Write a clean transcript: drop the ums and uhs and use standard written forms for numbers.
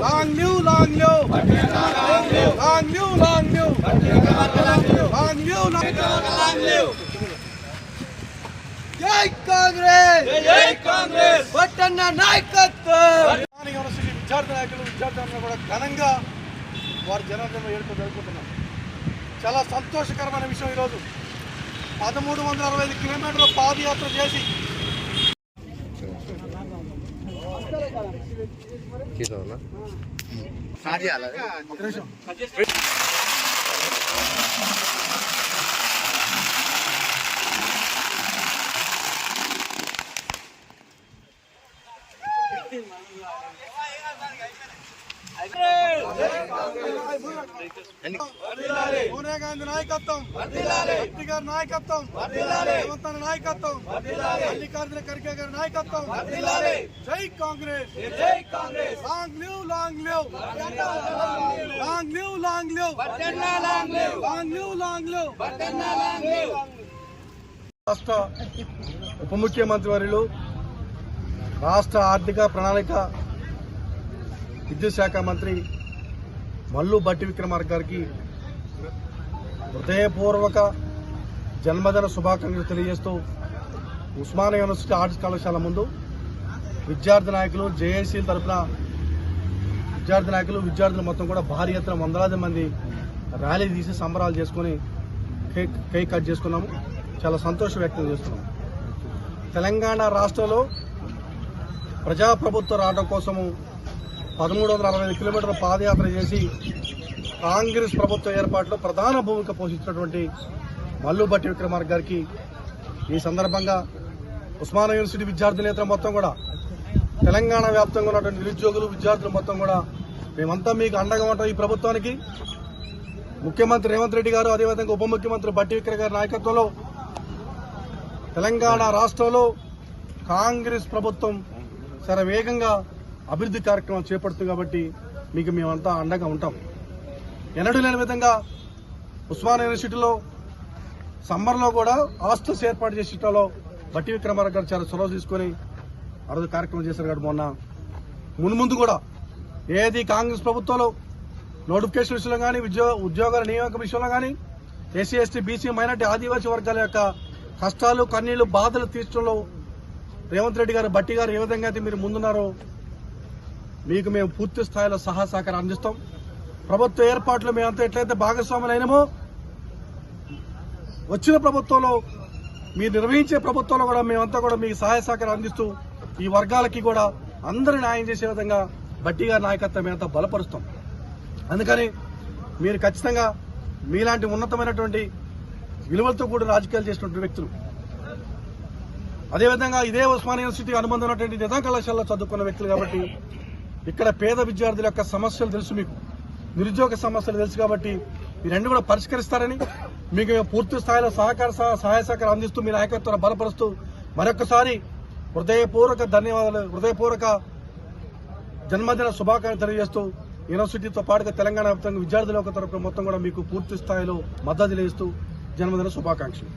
Long live, long live. Long live, long live. Long live, long live. జై కాంగ్రెస్, జై కాంగ్రెస్. బట్టన్న నాయకత్వం. University విద్యార్థి నాయకులు విద్యార్థులందరూ కూడా ఘనంగా వారి జనార్దన వేడుక జరుపుకుంటున్నారు. చాలా సంతోషకరమైన విషయం. ఈరోజు 1365 కిలోమీటర్ల పాదయాత్ర చేసి సోనియా గాంధీ నాయకత్వం, గాంధీ గారి నాయకత్వం, రేవంత్ అన్న నాయకత్వం, మల్లికార్జున ఖర్గే గారి నాయకత్వం. జై కాంగ్రెస్, జై Congress. Long live, long live. Long live, long live. Long live, long live. రాష్ట్ర ఉప ముఖ్యమంత్రి వర్యులు, రాష్ట్ర ఆర్థిక ప్రణాళిక విద్యుత్ శాఖ మంత్రి మల్లు భట్టి విక్రమార్క గారికి హృదయపూర్వక జన్మదిన శుభాకాంక్షలు తెలియజేస్తూ ఉస్మానియా యూనివర్సిటీ ఆర్ట్స్ కళాశాల ముందు విద్యార్థి నాయకులు, జేఏసీల తరఫున విద్యార్థి నాయకులు, విద్యార్థులు మొత్తం కూడా భారీ ఎత్తున వందలాది మంది ర్యాలీ తీసి సంబరాలు చేసుకుని కేక్ కట్ చేసుకున్నాము. చాలా సంతోషం వ్యక్తం చేస్తున్నాము. తెలంగాణ రాష్ట్రంలో ప్రజాప్రభుత్వ రావడం కోసము 1365 కిలోమీటర్ల పాదయాత్ర చేసి కాంగ్రెస్ ప్రభుత్వ ఏర్పాటులో ప్రధాన భూమిక పోషించినటువంటి మల్లు భట్టి విక్రమార్క గారికి ఈ సందర్భంగా ఉస్మానియా యూనివర్సిటీ విద్యార్థులేతర మొత్తం కూడా తెలంగాణ వ్యాప్తంగా ఉన్నటువంటి నిరుద్యోగులు, విద్యార్థులు మొత్తం కూడా మేమంతా మీకు అండగా ఉంటాం. ఈ ప్రభుత్వానికి ముఖ్యమంత్రి రేవంత్ రెడ్డి గారు, అదేవిధంగా ఉప ముఖ్యమంత్రి భట్టి విక్రమ గారి నాయకత్వంలో తెలంగాణ రాష్ట్రంలో కాంగ్రెస్ ప్రభుత్వం చాలా వేగంగా అభివృద్ధి కార్యక్రమాలు చేపడుతుంది. కాబట్టి మీకు మేమంతా అండగా ఉంటాం. ఎన్నడూ లేని విధంగా ఉస్మానియా యూనివర్సిటీలో సమ్మర్లో కూడా హాస్టల్స్ ఏర్పాటు చేసేటలో భట్టి విక్రమార్క గారు చాలా చొరవ తీసుకొని ఆ రోజు కార్యక్రమం చేశారు. కాబట్టి మొన్న మున్ముందు కూడా ఏది కాంగ్రెస్ ప్రభుత్వంలో నోటిఫికేషన్ విషయంలో కానీ, ఉద్యోగాల నియామక విషయంలో కానీ, ఎస్సీ, ఎస్టీ, బీసీ, మైనార్టీ, ఆదివాసీ వర్గాల యొక్క కష్టాలు, కన్నీళ్లు, బాధలు తీర్చడంలో రేవంత్ రెడ్డి గారు, భట్టి గారు ఏ విధంగా అయితే మీరు ముందున్నారో మీకు మేము పూర్తి స్థాయిలో సహకారం అందిస్తాం. ప్రభుత్వ ఏర్పాట్లు మేమంతా ఎట్లయితే భాగస్వాములైనమో వచ్చిన ప్రభుత్వంలో మీరు నిర్వహించే ప్రభుత్వంలో కూడా మేమంతా కూడా మీకు సహకారం అందిస్తూ ఈ వర్గాలకి కూడా అందరూ న్యాయం చేసే విధంగా భట్టి గారి నాయకత్వం మేమంతా బలపరుస్తాం. అందుకని మీరు ఖచ్చితంగా మీలాంటి ఉన్నతమైనటువంటి విలువలతో కూడా రాజకీయాలు చేసినటువంటి వ్యక్తులు, అదేవిధంగా ఇదే ఉస్మానియా యూనివర్సిటీ అనుబంధం ఉన్నటువంటి నిజాం కళాశాలలో చదువుకున్న వ్యక్తులు కాబట్టి ఇక్కడ పేద విద్యార్థుల యొక్క సమస్యలు తెలుసు, మీకు నిరుద్యోగ సమస్యలు తెలుసు. కాబట్టి ఈ రెండు కూడా పరిష్కరిస్తారని మీకు పూర్తి స్థాయిలో సహాయ సహకారం అందిస్తూ మీ నాయకత్వాన్ని బలపరుస్తూ మరొకసారి హృదయపూర్వక ధన్యవాదాలు, హృదయపూర్వక జన్మదిన శుభాకాంక్షలు తెలియజేస్తూ యూనివర్సిటీతో పాటుగా తెలంగాణ వ్యాప్తంగా విద్యార్థుల తరపున మొత్తం కూడా మీకు పూర్తి స్థాయిలో మద్దతు తెలియజేస్తూ జన్మదిన శుభాకాంక్షలు.